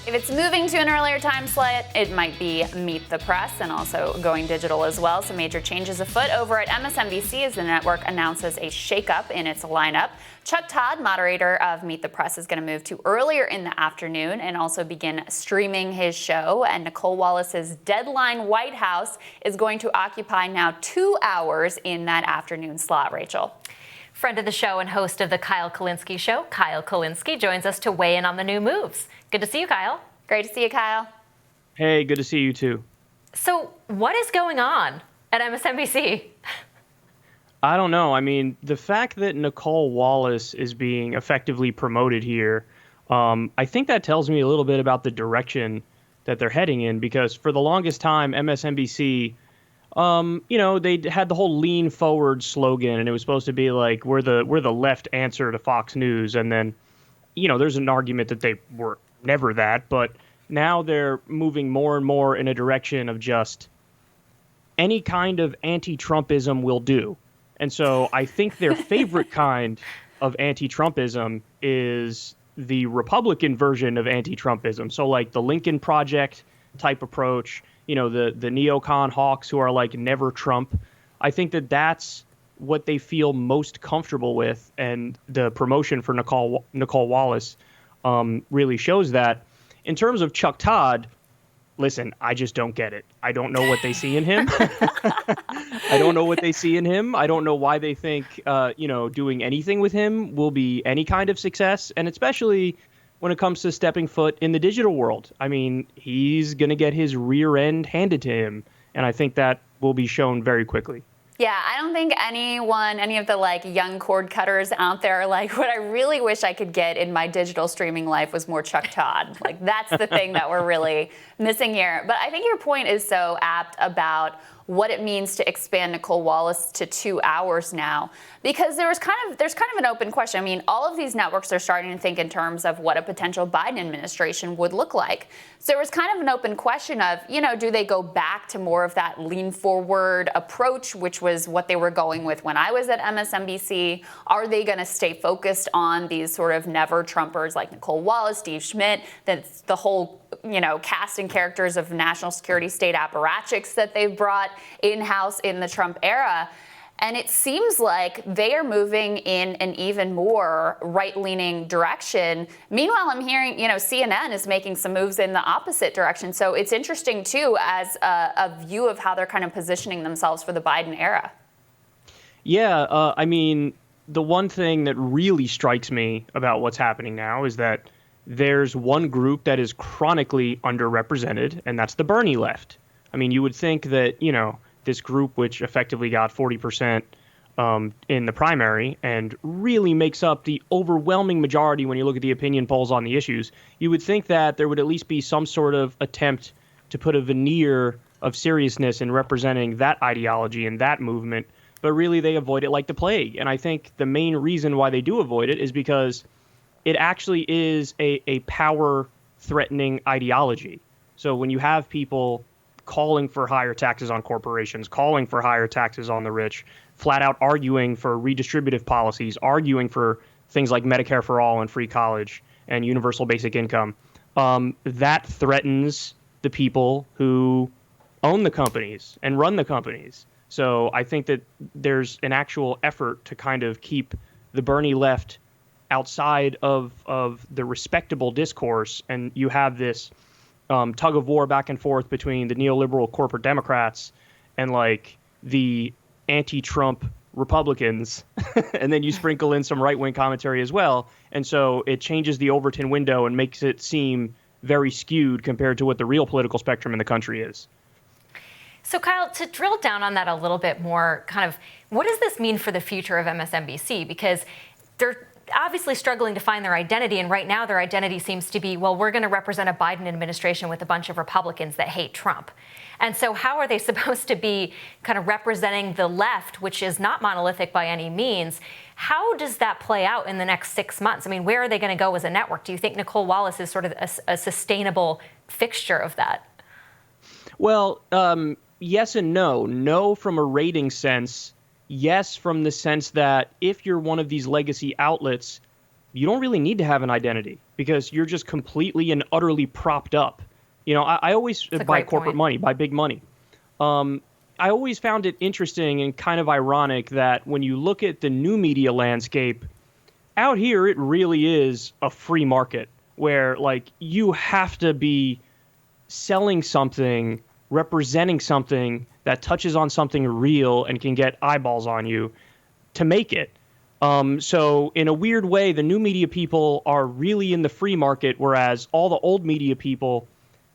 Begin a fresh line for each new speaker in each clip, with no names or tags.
If it's moving to an earlier time slot, it might be Meet the Press and also going digital as well. Some major changes afoot over at MSNBC as the network announces a shakeup in its lineup. Chuck Todd, moderator of Meet the Press, is going to move to earlier in the afternoon and also begin streaming his show. And Nicole Wallace's Deadline White House is going to occupy now 2 hours in that afternoon slot, Rachel.
Friend of the show and host of the Kyle Kulinski Show, Kyle Kulinski, joins us to weigh in on the new moves. Good to see you, Kyle.
Great to see you, Kyle.
Hey, good to see you too.
So what is going on at MSNBC?
I don't know. I mean, the fact that Nicole Wallace is being effectively promoted here, I think that tells me a little bit about the direction that they're heading in, because for the longest time, MSNBC, they had the whole lean forward slogan, and it was supposed to be like, we're the left answer to Fox News. And then, there's an argument that they were never that, but now they're moving more and more in a direction of just any kind of anti-Trumpism will do. And so I think their favorite kind of anti-Trumpism is the Republican version of anti-Trumpism. So like the Lincoln Project type approach, the neocon hawks who are like never Trump. I think that that's what they feel most comfortable with. And the promotion for Nicole Wallace really shows that. In terms of Chuck Todd, listen, I just don't get it. I don't know what they see in him. I don't know what they see in him. I don't know why they think, doing anything with him will be any kind of success. And especially when it comes to stepping foot in the digital world. I mean, he's going to get his rear end handed to him. And I think that will be shown very quickly.
Yeah, I don't think any of the young cord cutters out there are like, what I really wish I could get in my digital streaming life was more Chuck Todd. That's the thing that we're really missing here. But I think your point is so apt about what it means to expand Nicole Wallace to 2 hours now, because there's kind of an open question. I mean, all of these networks are starting to think in terms of what a potential Biden administration would look like. So there was kind of an open question of, do they go back to more of that lean forward approach, which was what they were going with when I was at MSNBC? Are they going to stay focused on these sort of never Trumpers like Nicole Wallace, Steve Schmidt, that's the whole cast and characters of national security state apparatchiks that they've brought in-house in the Trump era? And it seems like they are moving in an even more right-leaning direction. Meanwhile, I'm hearing, CNN is making some moves in the opposite direction. So it's interesting, too, as a view of how they're kind of positioning themselves for the Biden era.
Yeah, I mean, the one thing that really strikes me about what's happening now is that there's one group that is chronically underrepresented, and that's the Bernie left. I mean, you would think that, this group, which effectively got 40% in the primary and really makes up the overwhelming majority when you look at the opinion polls on the issues, you would think that there would at least be some sort of attempt to put a veneer of seriousness in representing that ideology and that movement, but really they avoid it like the plague. And I think the main reason why they do avoid it is because it actually is a power-threatening ideology. So when you have people calling for higher taxes on corporations, calling for higher taxes on the rich, flat out arguing for redistributive policies, arguing for things like Medicare for all and free college and universal basic income, that threatens the people who own the companies and run the companies. So I think that there's an actual effort to kind of keep the Bernie left outside of the respectable discourse, and you have this tug of war back and forth between the neoliberal corporate Democrats and the anti-Trump Republicans, and then you sprinkle in some right-wing commentary as well, and so it changes the Overton window and makes it seem very skewed compared to what the real political spectrum in the country is.
So Kyle, to drill down on that a little bit more, kind of what does this mean for the future of MSNBC? Because they're obviously struggling to find their identity. And right now their identity seems to be, well, we're going to represent a Biden administration with a bunch of Republicans that hate Trump. And so how are they supposed to be kind of representing the left, which is not monolithic by any means? How does that play out in the next 6 months? I mean, where are they going to go as a network? Do you think Nicole Wallace is sort of a sustainable fixture of that?
Well, yes and no. No from a rating sense. Yes, from the sense that if you're one of these legacy outlets, you don't really need to have an identity because you're just completely and utterly propped up. I always, by corporate money, by big money. I always found it interesting and kind of ironic that when you look at the new media landscape, out here it really is a free market where like you have to be selling something, representing something that touches on something real and can get eyeballs on you to make it. So in a weird way, the new media people are really in the free market, whereas all the old media people,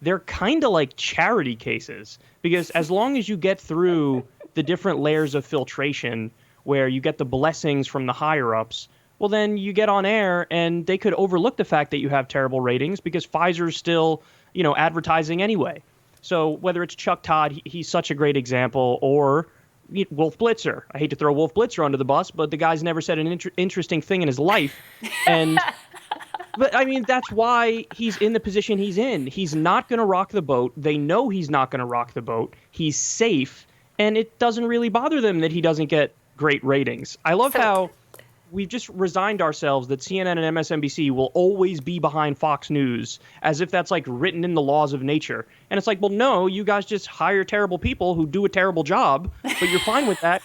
they're kind of like charity cases, because as long as you get through the different layers of filtration where you get the blessings from the higher ups, well, then you get on air and they could overlook the fact that you have terrible ratings because Pfizer's still, advertising anyway. So whether it's Chuck Todd, he's such a great example, or Wolf Blitzer. I hate to throw Wolf Blitzer under the bus, but the guy's never said an interesting thing in his life. And but I mean, that's why he's in the position he's in. He's not going to rock the boat. They know he's not going to rock the boat. He's safe, and it doesn't really bother them that he doesn't get great ratings. I love how we've just resigned ourselves that CNN and MSNBC will always be behind Fox News, as if that's like written in the laws of nature. And it's like, well, no, you guys just hire terrible people who do a terrible job, but you're fine with that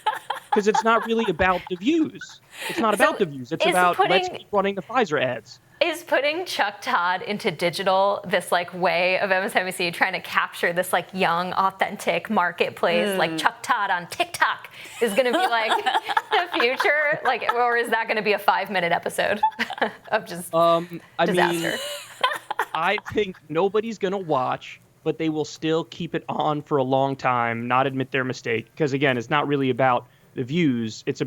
because it's not really about the views. It's not about the views. It's about let's keep running the Pfizer ads.
Is putting Chuck Todd into digital this like way of MSNBC trying to capture this like young, authentic marketplace, like Chuck Todd on TikTok is going to be like the future? Like, or is that going to be a 5-minute episode of just disaster?
I think nobody's going to watch, but they will still keep it on for a long time, not admit their mistake. Because again, it's not really about the views. It's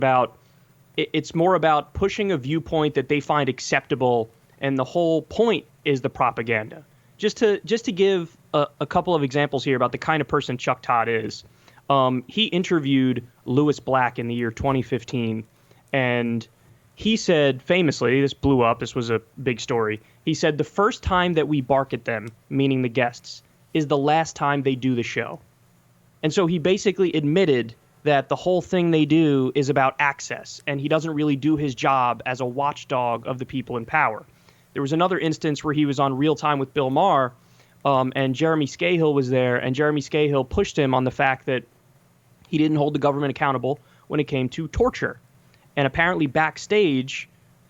more about pushing a viewpoint that they find acceptable. And the whole point is the propaganda. Just to give a couple of examples here about the kind of person Chuck Todd is. He interviewed Louis Black in the year 2015, and he said famously, this blew up, this was a big story. He said the first time that we bark at them, meaning the guests, is the last time they do the show. And so he basically admitted that the whole thing they do is about access, and he doesn't really do his job as a watchdog of the people in power. There was another instance where he was on Real Time with Bill Maher, and Jeremy Scahill was there, and Jeremy Scahill pushed him on the fact that he didn't hold the government accountable when it came to torture. And apparently backstage,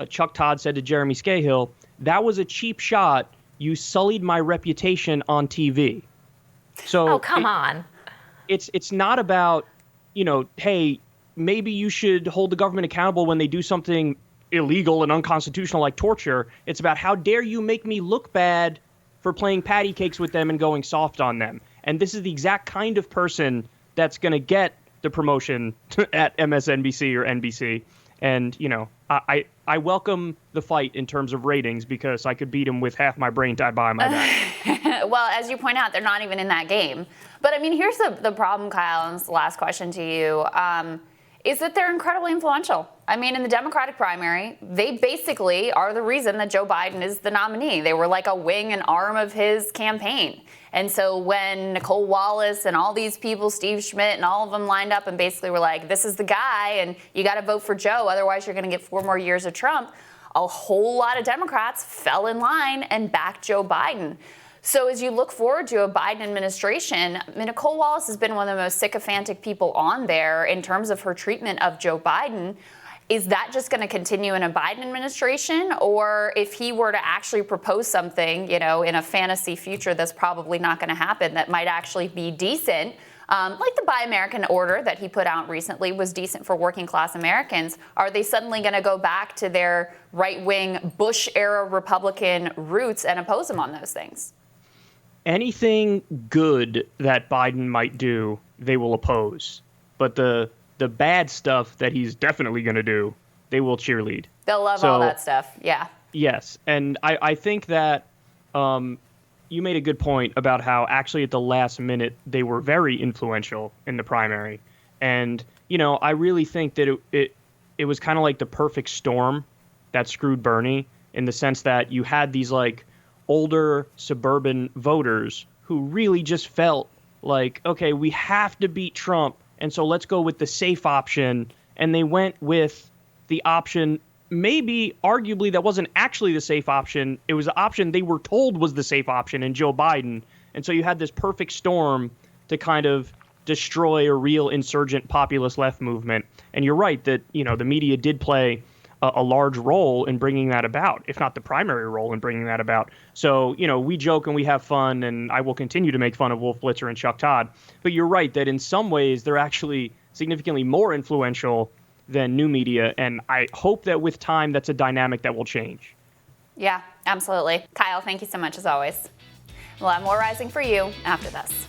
Chuck Todd said to Jeremy Scahill, "That was a cheap shot. You sullied my reputation on TV." So
come on.
It's not about, hey, maybe you should hold the government accountable when they do something illegal and unconstitutional like torture. It's about how dare you make me look bad for playing patty cakes with them and going soft on them. And this is the exact kind of person that's going to get the promotion at MSNBC or NBC. And, I welcome the fight in terms of ratings because I could beat him with half my brain tied behind my back.
Well, as you point out, they're not even in that game. But I mean, here's the problem, Kyle, and it's the last question to you. Is that they're incredibly influential. I mean, in the Democratic primary, they basically are the reason that Joe Biden is the nominee. They were like a wing and arm of his campaign. And so when Nicole Wallace and all these people, Steve Schmidt and all of them lined up and basically were like, this is the guy and you got to vote for Joe, otherwise you're going to get 4 more years of Trump, a whole lot of Democrats fell in line and backed Joe Biden. So as you look forward to a Biden administration, Nicole Wallace has been one of the most sycophantic people on there in terms of her treatment of Joe Biden. Is that just going to continue in a Biden administration? Or if he were to actually propose something, in a fantasy future that's probably not going to happen, that might actually be decent, like the Buy American order that he put out recently was decent for working class Americans, are they suddenly going to go back to their right-wing Bush-era Republican roots and oppose him on those things?
Anything good that Biden might do, they will oppose. But the bad stuff that he's definitely going to do, they will cheerlead.
They'll love all that stuff. Yeah.
Yes. And I think that you made a good point about how actually at the last minute they were very influential in the primary. And, I really think that it was kind of like the perfect storm that screwed Bernie, in the sense that you had these like older suburban voters who really just felt like, okay, we have to beat Trump, and so let's go with the safe option. And they went with the option maybe arguably that wasn't actually the safe option. It was the option they were told was the safe option in Joe Biden. And so you had this perfect storm to kind of destroy a real insurgent populist left movement. And you're right that, the media did play a large role in bringing that about, if not the primary role in bringing that about. So, we joke and we have fun, and I will continue to make fun of Wolf Blitzer and Chuck Todd. But you're right that in some ways they're actually significantly more influential than new media. And I hope that with time, that's a dynamic that will change.
Yeah, absolutely. Kyle, thank you so much as always. We'll have more Rising for you after this.